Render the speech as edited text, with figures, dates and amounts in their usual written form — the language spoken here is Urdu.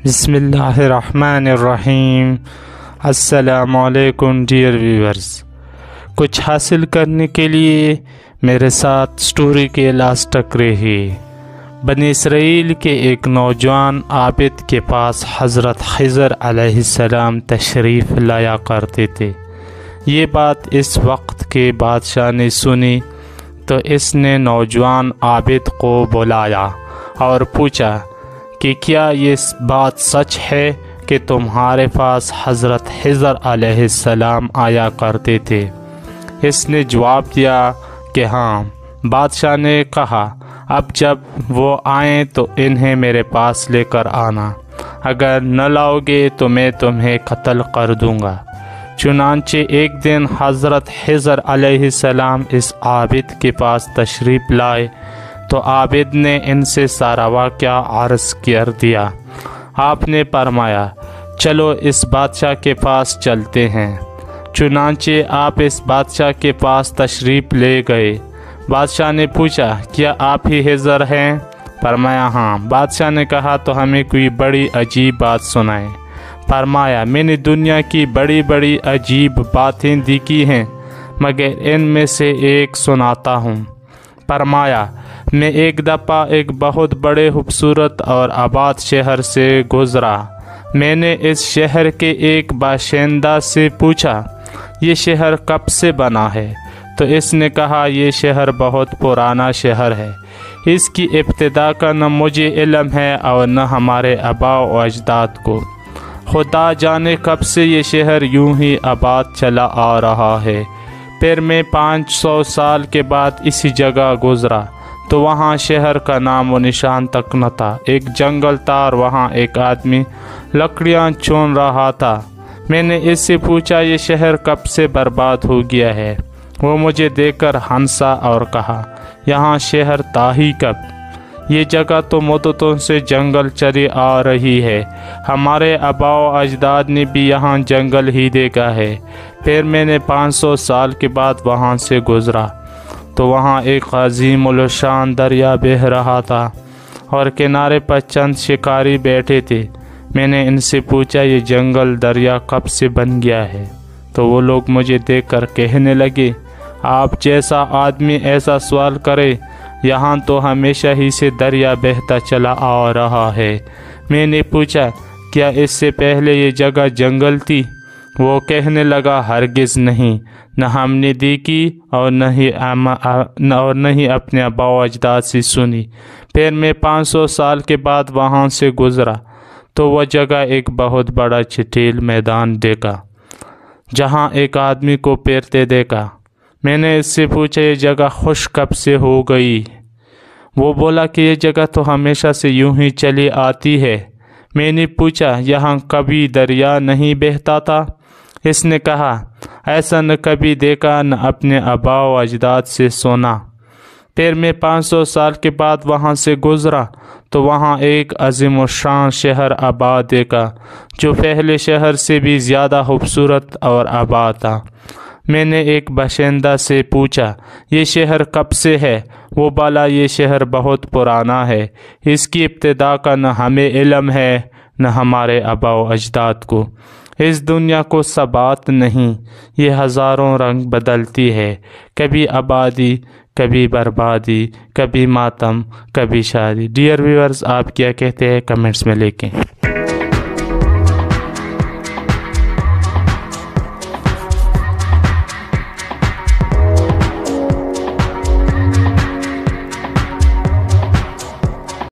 بسم اللہ الرحمن الرحیم۔ السلام علیکم ڈیئر ویورز، کچھ حاصل کرنے کے لیے میرے ساتھ سٹوری کے لاسٹ تک رہیے۔ بنی اسرائیل کے ایک نوجوان عابد کے پاس حضرت خضر علیہ السلام تشریف لایا کرتے تھے۔ یہ بات اس وقت کے بادشاہ نے سنی تو اس نے نوجوان عابد کو بلایا اور پوچھا کہ کیا یہ بات سچ ہے کہ تمہارے پاس حضرت خضر علیہ السلام آیا کرتے تھے؟ اس نے جواب دیا کہ ہاں۔ بادشاہ نے کہا اب جب وہ آئیں تو انہیں میرے پاس لے کر آنا، اگر نہ لاؤ گے تو میں تمہیں قتل کر دوں گا۔ چنانچہ ایک دن حضرت خضر علیہ السلام اس عابد کے پاس تشریف لائے تو عابد نے ان سے سارا واقعہ عرض کر دیا۔ آپ نے فرمایا چلو اس بادشاہ کے پاس چلتے ہیں۔ چنانچہ آپ اس بادشاہ کے پاس تشریف لے گئے۔ بادشاہ نے پوچھا کیا آپ ہی خضر ہیں؟ فرمایا ہاں۔ بادشاہ نے کہا تو ہمیں کوئی بڑی عجیب بات سنائیں۔ فرمایا میں نے دنیا کی بڑی بڑی عجیب باتیں دیکھی ہیں، مگر ان میں سے ایک سناتا ہوں۔ فرمایا میں ایک دفعہ ایک بہت بڑے خوبصورت اور آباد شہر سے گزرا۔ میں نے اس شہر کے ایک باشندہ سے پوچھا یہ شہر کب سے بنا ہے؟ تو اس نے کہا یہ شہر بہت پرانا شہر ہے، اس کی ابتدا کا نہ مجھے علم ہے اور نہ ہمارے آباء و اجداد کو۔ خدا جانے کب سے یہ شہر یوں ہی آباد چلا آ رہا ہے۔ پھر میں 500 سال کے بعد اسی جگہ گزرا تو وہاں شہر کا نام و نشان تک نہ تھا۔ ایک جنگل تھا اور وہاں ایک آدمی لکڑیاں چن رہا تھا۔ میں نے اس سے پوچھا یہ شہر کب سے برباد ہو گیا ہے؟ وہ مجھے دیکھ کر ہنسا اور کہا یہاں شہر تھا ہی کب؟ یہ جگہ تو مدتوں سے جنگل چلی آ رہی ہے، ہمارے آباء و اجداد نے بھی یہاں جنگل ہی دیکھا ہے۔ پھر میں نے 500 سال کے بعد وہاں سے گزرا تو وہاں ایک عظیم الشان دریا بہہ رہا تھا اور کنارے پر چند شکاری بیٹھے تھے۔ میں نے ان سے پوچھا یہ جنگل دریا کب سے بن گیا ہے؟ تو وہ لوگ مجھے دیکھ کر کہنے لگے آپ جیسا آدمی ایسا سوال کرے، یہاں تو ہمیشہ ہی سے دریا بہتا چلا آ رہا ہے۔ میں نے پوچھا کیا اس سے پہلے یہ جگہ جنگل تھی؟ وہ کہنے لگا ہرگز نہیں، نہ ہم نے دیکھی اور نہ ہی اپنے آباء و اجداد سے سنی۔ پھر میں 500 سال کے بعد وہاں سے گزرا تو وہ جگہ ایک بہت بڑا چٹیل میدان دیکھا جہاں ایک آدمی کو پیرتے دیکھا۔ میں نے اس سے پوچھا یہ جگہ خشک کب سے ہو گئی؟ وہ بولا کہ یہ جگہ تو ہمیشہ سے یوں ہی چلی آتی ہے۔ میں نے پوچھا یہاں کبھی دریا نہیں بہتا تھا؟ اس نے کہا ایسا نہ کبھی دیکھا نہ اپنے آباء و اجداد سے سنا۔ پھر میں 500 سال کے بعد وہاں سے گزرا تو وہاں ایک عظیم الشان شہر آباد دیکھا جو پہلے شہر سے بھی زیادہ خوبصورت اور آباد تھا۔ میں نے ایک باشندہ سے پوچھا یہ شہر کب سے ہے؟ وہ بولا یہ شہر بہت پرانا ہے، اس کی ابتدا کا نہ ہمیں علم ہے نہ ہمارے آباء و اجداد کو۔ اس دنیا کو ثبات نہیں، یہ ہزاروں رنگ بدلتی ہے، کبھی آبادی، کبھی بربادی، کبھی ماتم، کبھی شادی۔ ڈیئر ویورز، آپ کیا کہتے ہیں کمنٹس میں لکھیں۔